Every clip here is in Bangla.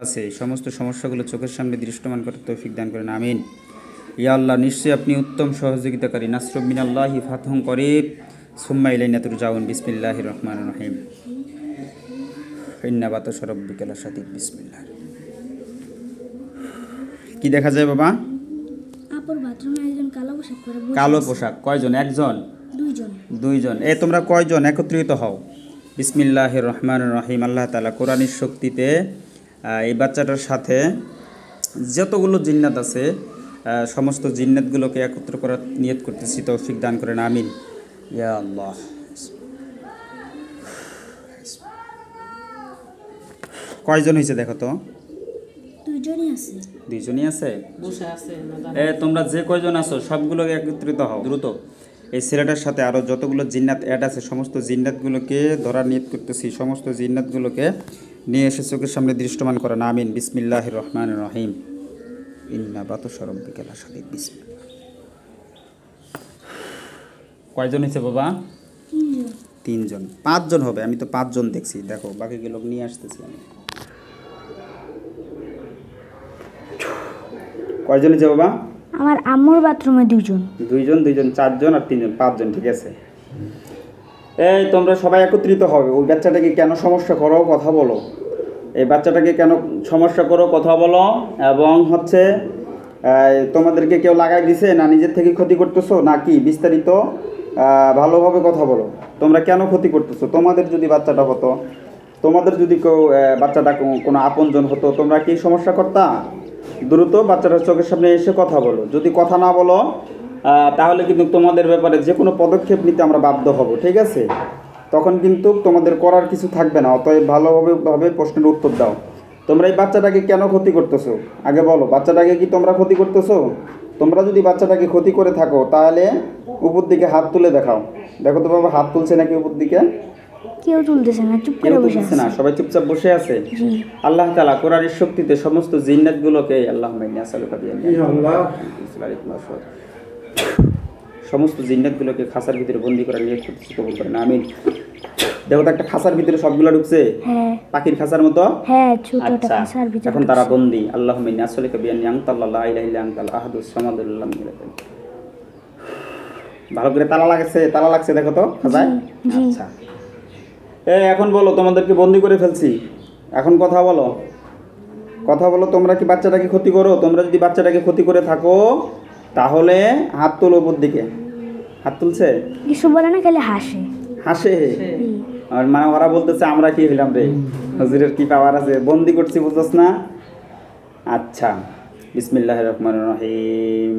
আছে সমস্ত সমস্যাগুলো চোখের সামনে দৃশ্যমান করার তৌফিক দান করেন আমিন। ইয়া আল্লাহ, নিশ্চয়ই আপনি উত্তম সহযোগিতাকারী। নাসরুম মিনাল্লাহি ফাতহুম করিব সুম্মা ইলাইনা তুরজাউন। বিসমিল্লাহির রহমানির রহিম। ইন্না বাতাশা রাব্বিকা লাশাদীদ। বিসমিল্লাহ। কি দেখা যায় বাবা? আপুর বাথরুমে একজন কালো পোশাক পরে বসে কালো আছে। পোশাক। কয়জন? একজন? দুইজন। দুইজন। তোমরা কয়জন? একত্রিত হও। বিসমিল্লাহির রহমানির রহিম। আল্লাহ তাআলা কোরআনের শক্তিতে এই বাচ্চাটার সাথে যতগুলো জিন্নাত আছে সমস্ত জিন্নাতগুলোকে একত্র করার নিয়ত করতেছি, তৌফিক দান করেন আমিন। ইয়া আল্লাহ। কয়জন হয়েছে দেখো তো? দুইজনই আছে। দুইজনই আছে। বসে আছে তোমরা যে কয়জন আছো সবগুলোকে একত্রিত হও দ্রুত। এই ছেলেটার সাথে আরও যতগুলো জিন্নাত অ্যাড আছে সমস্ত জিন্নাতগুলোকে ধরার নিয়ত করতেছি, সমস্ত জিন্নাতগুলোকে নিয়ে এসে চোখের সামনে দৃশ্যমান করেন আমিন। বিসমিল্লাহির রহমানির রহিম। ইন্না বাতাশা রাব্বিকা লাশাদীদ। বিসমিল্লাহ। কয়জন হয়েছে বাবা? তিনজন। তিনজন। পাঁচজন হবে, আমি তো পাঁচজন দেখছি। দেখো বাকিগুলো নিয়ে আসতেছি আমি। কয়জন হয়েছে বাবা? আমার আম্মুর বাথরুমে দুইজন। দুইজন, চারজন আর তিনজন, পাঁচজন। ঠিক আছে। তোমরা সবাই একত্রিত হবে। ওই বাচ্চাটাকে কেন সমস্যা করো কথা বলো। এই বাচ্চাটাকে কেন সমস্যা করো কথা বলো। এবং হচ্ছে তোমাদেরকে কেউ লাগাই দিছে না নিজের থেকে ক্ষতি করতেছো নাকি বিস্তারিত ভালোভাবে কথা বলো। তোমরা কেন ক্ষতি করতেছো? তোমাদের যদি বাচ্চাটা হতো, তোমাদের যদি কেউ বাচ্চাটা কোনো আপনজন হতো, তোমরা কি সমস্যা করতা? দ্রুত বাচ্চাটার চোখের সামনে এসে কথা বলো। যদি কথা না বলো তাহলে কিন্তু তোমাদের ব্যাপারে যে কোনো পদক্ষেপ নিতে আমরা বাধ্য হব। ঠিক আছে? তখন কিন্তু তোমাদের করার কিছু থাকবে না। অতএব ভালোভাবে প্রশ্নের উত্তর দাও। তোমরা এই বাচ্চাটাকে কেন ক্ষতি করতেছো আগে বলো। বাচ্চাটাকে কি তোমরা ক্ষতি করতেছো? তোমরা যদি বাচ্চাটাকে ক্ষতি করে থাকো তাহলে উপর দিকে হাত তুলে দেখাও। দেখো তো বাবা, হাত তুলছে নাকি উপর দিকে? কেউ তুলতেছে না, চুপ কেউ করে বসে তুলছে আছে। না, সবাই চুপচাপ বসে আছে। জি। আল্লাহ তাআলা কোরআনের শক্তিতে সমস্ত জিন্নাতগুলোকে সমস্ত জিন্নাতগুলোকে খাঁচার ভিতরে বন্দি করার নিয়ত করতেছি, কবুল করেন আমিন। দেখো তো একটা খাঁচার ভিতরে সবগুলো ঢুকছে। হ্যাঁ পাখির খাঁচার মতো। হ্যাঁ, ছোট একটা আচ্ছা, খাঁচার ভিতরে। এখন তারা বন্দি। আল্লাহুম্মা ইন্নী আসআলুকা বিআন্নী আনতাল্লাহু লা ইলাহা ইল্লা আনতাল আহাদুস সামাদুল লাম ইয়ালিদ। ভালো করে তালা লাগছে দেখো তো খাঁচায়। জি। আচ্ছা, এখন বলো, তোমাদেরকে বন্দি করে ফেলছি, এখন কথা বলো। তোমরা কি বাচ্চাটাকে ক্ষতি করো? তোমরা যদি বাচ্চাটাকে ক্ষতি করে থাকো তাহলে হাত তোলো উপর দিকে। হাত তুলছে? কিছু বলে না, খালি হাসে। হাসে? আর মানে ওরা বলতেছে আমরা কি হইলাম রে, হুজুরের কি পাওয়ার আছে, বন্দি করছি বুঝছস না? আচ্ছা, বিসমিল্লাহির রহমানির রহিম।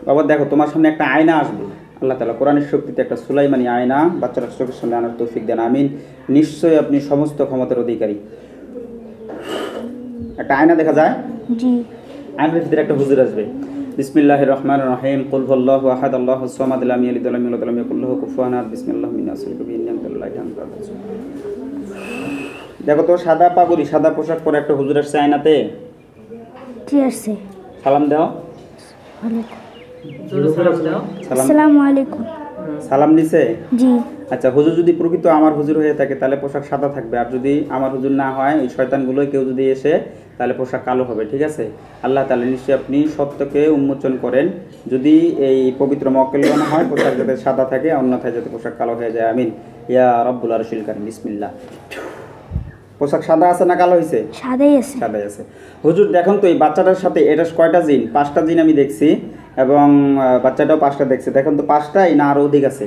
বাবা দেখো, তোমার সামনে একটা আয়না আসবে। আল্লাহ তাআলা কোরআনের শক্তিতে একটা সুলাইমানি আয়না বাচ্চারা চোখের সামনে আনার তৌফিক দেন আমিন। নিশ্চয়ই আপনি সমস্ত ক্ষমতার অধিকারী। একটা আয়না দেখা যায়। জি। আয়নার ভিতরে একটা হুজুর আসবে। বিসমিল্লাহির রহমানির রহিম। কুল হুয়াল্লাহু আহাদ আল্লাহুস সামাদ লাম ইয়ালিদ ওয়া লাম ইউলাদ ওয়া লাম ইয়াকুল লাহু কুফুয়ান আহাদ। বিসমিল্লাহি মিন আসরিকা বিইন্নি আনতাল্লাহি আনতাল। দেখো তো সাদা পাগড়ি, সাদা পোশাক পরে একটা হুজুর আসছে আয়নাতে। জি আছে। সালাম দাও। আসসালামু আলাইকুম। সালাম দিছে? জি। আচ্ছা, হুজুর যদি প্রকৃত আমার হুজুর হয়ে থাকে তাহলে পোশাক সাদা থাকবে, আর যদি আমার হুজুর না হয় ওই শয়তানগুলো কেউ যদি এসে তাহলে পোশাক কালো হবে। ঠিক আছে? আল্লাহ তাআলা নিশ্চয়ই আপনি সত্যকে উন্মোচন করেন। যদি এই পবিত্র মক্কেলবানা হয় পোশাক যাতে সাদা থাকে, অন্যথায় যাতে পোশাক কালো হয়ে যায় আমিন। ইয়া রাব্বুল আরশিল কারীম। বিসমিল্লাহ। পোশাক সাদা আছে না কালো হয়েছে? সাদাই আছে। সাদাই আছে। হুজুর দেখুন তো এই বাচ্চাটার সাথে এটা কয়টা জিন? 5টা জিন আমি দেখছি, এবং বাচ্চাটাও 5টা দেখছে। দেখুন তো 5টাই না আরও অধিক আছে?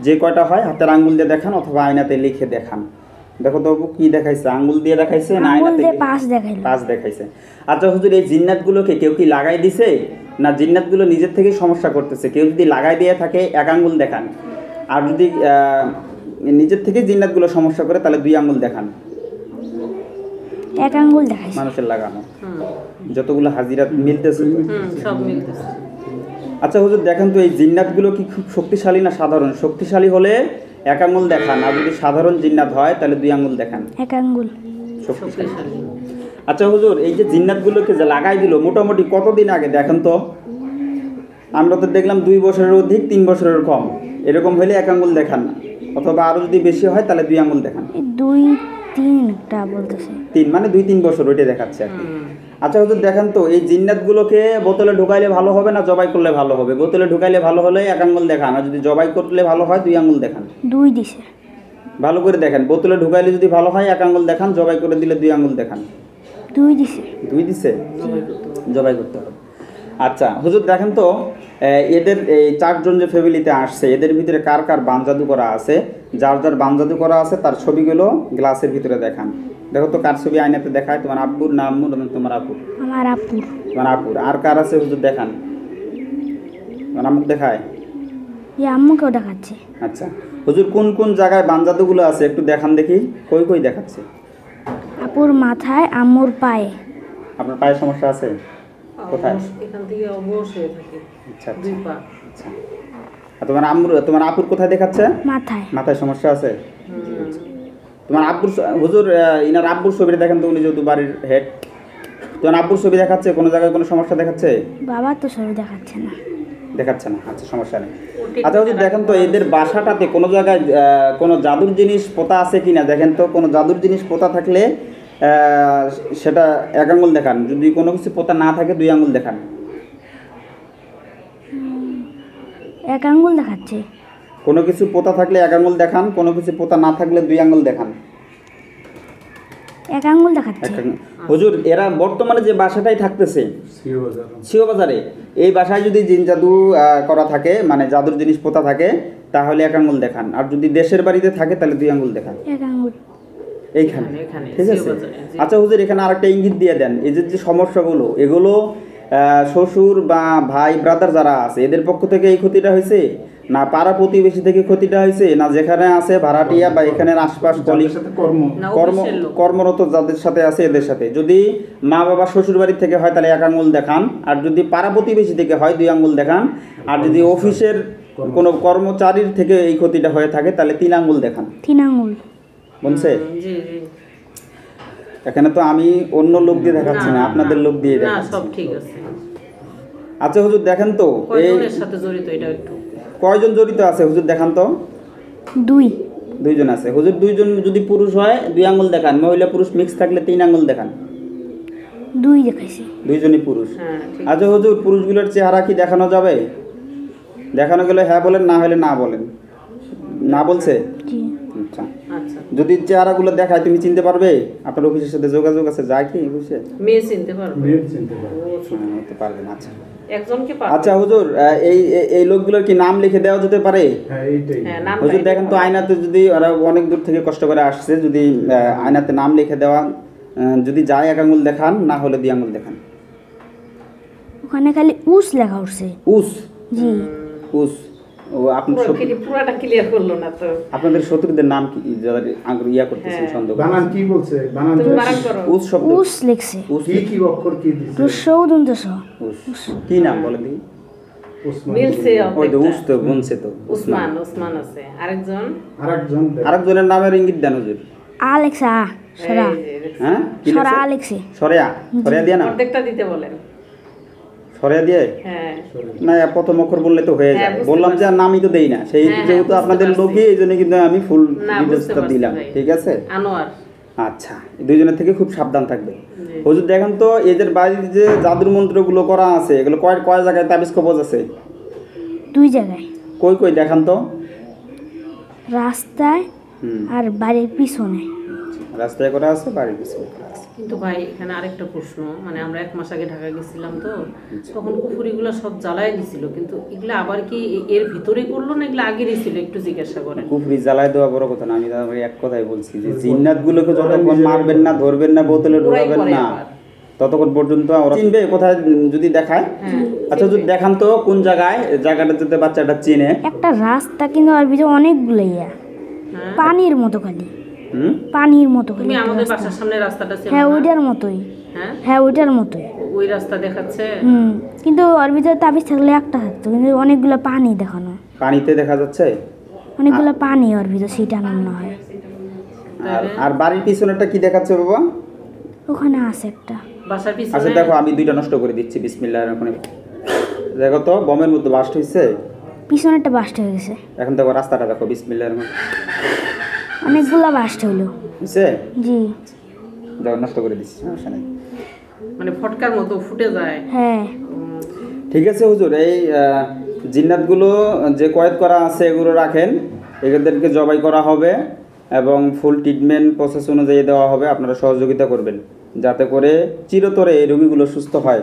যে কয়টা হয় হাতের আঙ্গুল দিয়ে দেখান অথবা আয়নাতে লিখে দেখান। দেখো তো কি দেখাইছে? আঙ্গুল দিয়ে দেখাইছে না আয়নাতে? 5 দেখাইছে। আচ্ছা হুজুর, এই জিন্নাতগুলোকে কেউ কি লাগাই দিছে না জিন্নাতগুলো নিজের থেকেই সমস্যা করতেছে? কেউ যদি লাগাই দিয়ে থাকে 1 আঙ্গুল দেখান, আর যদি নিজের থেকে জিন্নাতগুলো সমস্যা করে তাহলে 2 আঙ্গুল দেখান। 1 আঙ্গুল দেখাইছে মানুষের লাগানো যতগুলো হাজিরা মিলতেছে সব মিলতেছে। আচ্ছা হুজুর দেখেন তো এই জিন্নাতগুলো কি খুব শক্তিশালী না সাধারণ? শক্তিশালী হলে 1 আঙ্গুল দেখান, আর যদি সাধারণ জিন্নাত হয় তাহলে 2 আঙ্গুল দেখান। 1 আঙ্গুল শক্তিশালী। আচ্ছা হুজুর, এই যে জিন্নাতগুলোকে যে লাগাই দিল মোটামুটি কতদিন আগে দেখেন তো? আমরা তো দেখলাম 2 বছরের অধিক, 3 বছরের কম। এরকম হলে 1 আঙ্গুল দেখান না, অথবা আরও যদি বেশি হয় তাহলে 2 আঙ্গুল দেখান। 2 3টা বলতেছে। 3 মানে 2-3 বছর ওইটা দেখাচ্ছে আর কি। আচ্ছা হুজুর দেখেন তো এই জিন্নাতগুলোকে বোতলে ঢুকাইলে ভালো হবে না জবাই করলে ভালো হবে? বোতলে ঢুকাইলে ভালো হলে 1 আঙ্গুল দেখান, আর যদি জবাই করলে ভালো হয় 2 আঙ্গুল দেখান। 2 দিছে। ভালো করে দেখেন, বোতলে ঢুকাইলে যদি ভালো হয় 1 আঙ্গুল দেখান, জবাই করে দিলে 2 আঙ্গুল দেখান। 2 দিছে। 2 দিছে, জবাই করতে হবে। আচ্ছা হুজুর দেখেন তো এদের এই 4 জন যে ফ্যামিলিতে আসছে এদের ভিতরে কার কার বান জাদু করা আছে? যার যার বান জাদু করা আছে তার ছবিগুলো গ্লাসের ভিতরে দেখান। দেখো তো কার ছবি আয়নাতে দেখায়, তোমার আব্বুর না আম্মুর? তোমার আপুর। আমার আপুর। তোমার আপুর। আর কার আছে হুজুর দেখান, তোমার আম্মুক দেখায়? এই আম্মুকেও দেখাচ্ছে। আচ্ছা হুজুর কোন কোন জায়গায় বান জাদুগুলো আছে একটু দেখান দেখি, কই কই দেখাচ্ছে? আপুর মাথায়, আম্মুর পায়ে। আপনার পায়ে সমস্যা আছে? কোথায়? এখান থেকে অবশ্যই থাকে আচ্ছা আচ্ছা 2 পা। আচ্ছা। আর তোমার আপুর কোথায় দেখাচ্ছে? মাথায়। মাথায় সমস্যা আছে? তোমার আব্বুর হুজুর ইনার আব্বুর ছবিটা দেখেন তো, উনি যেহেতু বাড়ির হেড, তোমার আব্বুর ছবি দেখাচ্ছে? কোনো জায়গায় কোনো সমস্যা দেখাচ্ছে? বাবা তো ছবি দেখাচ্ছে না। দেখাচ্ছে না, আচ্ছা সমস্যা নেই। আচ্ছা হুজুর দেখেন তো এদের বাসাটাতে কোনো জায়গায় কোনো জাদুর জিনিস পোতা আছে কিনা দেখেন তো। কোনো জাদুর জিনিস পোতা থাকলে সেটা 1 আঙ্গুল দেখান, যদি কোনো কিছু পোতা না থাকে 2 আঙ্গুল দেখান। 1 আঙ্গুল দেখাচ্ছে। কোনো কিছু পোতা থাকলে 1 আঙ্গুল দেখান, কোনো কিছু পোতা না থাকলে 2 আঙ্গুল দেখান। 1 আঙ্গুল দেখাচ্ছে। হুজুর এরা বর্তমানে যে বাসাটাই থাকতেছে সিও বাজারে, এই বাসায় যদি জিন জাদু করা থাকে মানে জাদুর জিনিস পোতা থাকে তাহলে 1 আঙ্গুল দেখান, আর যদি দেশের বাড়িতে থাকে তাহলে 2 আঙ্গুল দেখান। 1 আঙ্গুল এইখানে, এখানে, ঠিক আছে? সিও বাজারে, জি। আচ্ছা হুজুর এখানে আরেকটা ইঙ্গিত দিয়ে দেন, এই যে সমস্যাগুলো এগুলো শ্বশুর বা ভাই ব্রাদার যারা আছে এদের পক্ষ থেকে এই ক্ষতিটা হয়েছে, না পাড়া প্রতিবেশী থেকে ক্ষতিটা হয়েছে, না যেখানে আছে ভাড়াটিয়া বা এখানের আশপাশ কলিগ না, কর্ম অফিসের লোক। কর্মরত যাদের সাথে আছে এদের সাথে? যদি মা বাবা শ্বশুর বাড়ি থেকে হয় তাহলে 1 আঙ্গুল দেখান, আর যদি পাড়া প্রতিবেশী থেকে হয় 2 আঙ্গুল দেখান, আর যদি অফিসের কোনো কর্মচারীর থেকে এই ক্ষতিটা হয়ে থাকে তাহলে 3 আঙ্গুল দেখান। 3 আঙ্গুল বলছে? জি জি। এখানে তো আমি অন্য লোক দিয়ে দেখাচ্ছি না, আপনাদের লোক দিয়ে না, দেখাচ্ছি। সব ঠিক আছে। আচ্ছা হুজুর দেখেন তো এই কয়জনের সাথে জড়িত এটা একটু? কয়জন জড়িত আছে হুজুর দেখান তো? 2 2 জন আছে হুজুর। 2 জন যদি পুরুষ হয় 2 আঙ্গুল দেখান, মহিলা পুরুষ মিক্স থাকলে 3 আঙ্গুল দেখান। 2 দেখাইছে। 2 জনই পুরুষ। হ্যাঁ ঠিক। আচ্ছা হুজুর পুরুষগুলোর চেহারা কি দেখানো যাবে? দেখানো গেলে হ্যাঁ বলেন, না হলে না বলেন। না বলছে? জি। আচ্ছা আচ্ছা, যদি চেহারাগুলো দেখায় তুমি চিনতে পারবে? আপনার অফিসের সাথে যোগাযোগ আছে যায় কি অফিসে? মেয়ে চিনতে পারবে? ও ছোট। হতে পারবেন। আচ্ছা একজনকে পারবে। আচ্ছা হুজুর এই লোকগুলোর কি নাম লিখে দেওয়া যেতে পারে? হ্যাঁ, নাম হুজুর দেখেন তো আয়নাতে যদি ওরা অনেক দূর থেকে কষ্ট করে আসছে, যদি আয়নাতে নাম লিখে দেওয়া যদি যায় 1 আঙ্গুল দেখান, না হলে 2 আঙ্গুল দেখান। ওখানে খালি উস লেখা উঠছে। উস? জি। উস ও আপনার পুরাটা ক্লিয়ার করলো না তো। আপনাদের শত্রুদের নাম কি যারা ইয়া করতেছেন সন্দেহ? বানান কি বলছে? বানান তুমি বানান করো। উস শব্দ উস লিখছে। উস কি কি অক্ষর কি দিছে? রুসৌদন্তস। উস কি নাম বলেন দেখি? ওসমান। মিলছে ওই তো অর্ধেকটা। উস তো বলছে তো। উসমান আছে। আরেকজন? আরেকজন দেখ। আরেকজনের নামের ইঙ্গিত দেন হুজুর। আ লেখছে আ। সরা। এই যে, হ্যাঁ কি সরা লিখছে? আ লিখছে। সরেয়া সরেয়া দিয়ে না? অর্ধেকটা দিতে বলেন। সরেয়া দিয়ে হ্যাঁ। না, প্রথম অক্ষর বললে তো হয়ে হ্যাঁ, যায়। বুঝতে বললাম যে আর নামই তো দেই না, সেই হ্যাঁ, যেহেতু বুঝতে আপনাদের পারছি। লোকই এই জন্য কিন্তু আমি ফুল না, বুঝতে ডিটেলসটা পারছি দিলাম। ভাই। ঠিক আছে? আনোয়ার। আচ্ছা, এই 2 জনের থেকে খুব সাবধান থাকবে। জি। হুজুর দেখেন তো এদের বাড়ির যে জাদুর মন্ত্রগুলো করা আছে এগুলো কয় কয় জায়গায় তাবিজ কবজ আছে? 2 জায়গায়। কই কই দেখান তো। রাস্তায় আর বাড়ির পিছনে। রাস্তায় করা আছে, বাড়ির পিছনে করা আছে। কিন্তু ভাই এখানে আরেকটা প্রশ্ন, মানে আমরা 1 মাস আগে ঢাকা গেছিলাম তো, তখন কুফুরিগুলো সব জ্বালায় দিছিল, কিন্তু এগুলো আবার কি এর ভিতরে করলো না এগুলো আগেরই ছিল? একটু জিজ্ঞাসা করেন। কুফরি জ্বালায় দেওয়া বড় কথা না, আমি তারপরে এক কথাই বলছি যে জিন্নাতগুলোকে যতক্ষণ মারবেন না, ধরবেন না, বোতলে ঢোকাবেন করে না, আবার। ততক্ষণ পর্যন্ত ওরা চিনবে কোথায় যদি দেখায়। হ্যাঁ, আচ্ছা যদি দেখান তো কোন জায়গায়, জায়গাটা যাতে বাচ্চাটা চিনে। একটা রাস্তা কিন্তু আর ভিতরে অনেকগুলো ইয়া। হ্যাঁ। পানির মতো খালি। হুম পানির মতো খালি। তুমি একটা আমাদের রাস্তা। বাসার সামনে রাস্তাটা ছিল হ্যাঁ না? ওইটার মতোই। হ্যাঁ, হ্যাঁ ওইটার মতোই। ওই রাস্তা দেখাচ্ছে। কিন্তু ওর ভিতরে তাবিজ থাকলে একটা থাকতো, কিন্তু অনেকগুলো পানি দেখানো। পানিতে দেখা যাচ্ছে। অনেকগুলো পানি ওর ভিতরে, সেটা মনে হয়। আর বাড়ির পিছনেরটা কি দেখাচ্ছে বাবা? ওখানে আছে একটা। বাসার আচ্ছা পিছনে। দেখো আমি 2টা নষ্ট করে দিচ্ছি। বিসমিল্লাহির রহমানির রহিম। দেখো তো বমের মধ্যে বাস্ট হয়েছে। পিছনেরটা বাস্ট হয়ে গেছে। এখন দেখো রাস্তাটা দেখো। বিসমিল্লাহির রহমানির রহিম। অনেকগুলা বাস্ট হইলো। বুঝছে? জি। যাও নষ্ট করে দিচ্ছি, সমস্যা নেই। মানে ফটকার মতো ফুটে যায়। হ্যাঁ। ঠিক আছে হুজুর, এই জিন্নাতগুলো যে কয়েদ করা আছে এগুলো রাখেন, এদেরকে জবাই করা হবে এবং ফুল ট্রিটমেন্ট প্রসেস অনুযায়ী দেওয়া হবে। আপনারা সহযোগিতা করবেন যাতে করে চিরতরে এই রোগীগুলো সুস্থ হয়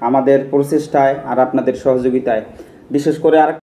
আমাদের প্রচেষ্টায় আর আপনাদের সহযোগিতায়। বিশেষ করে আর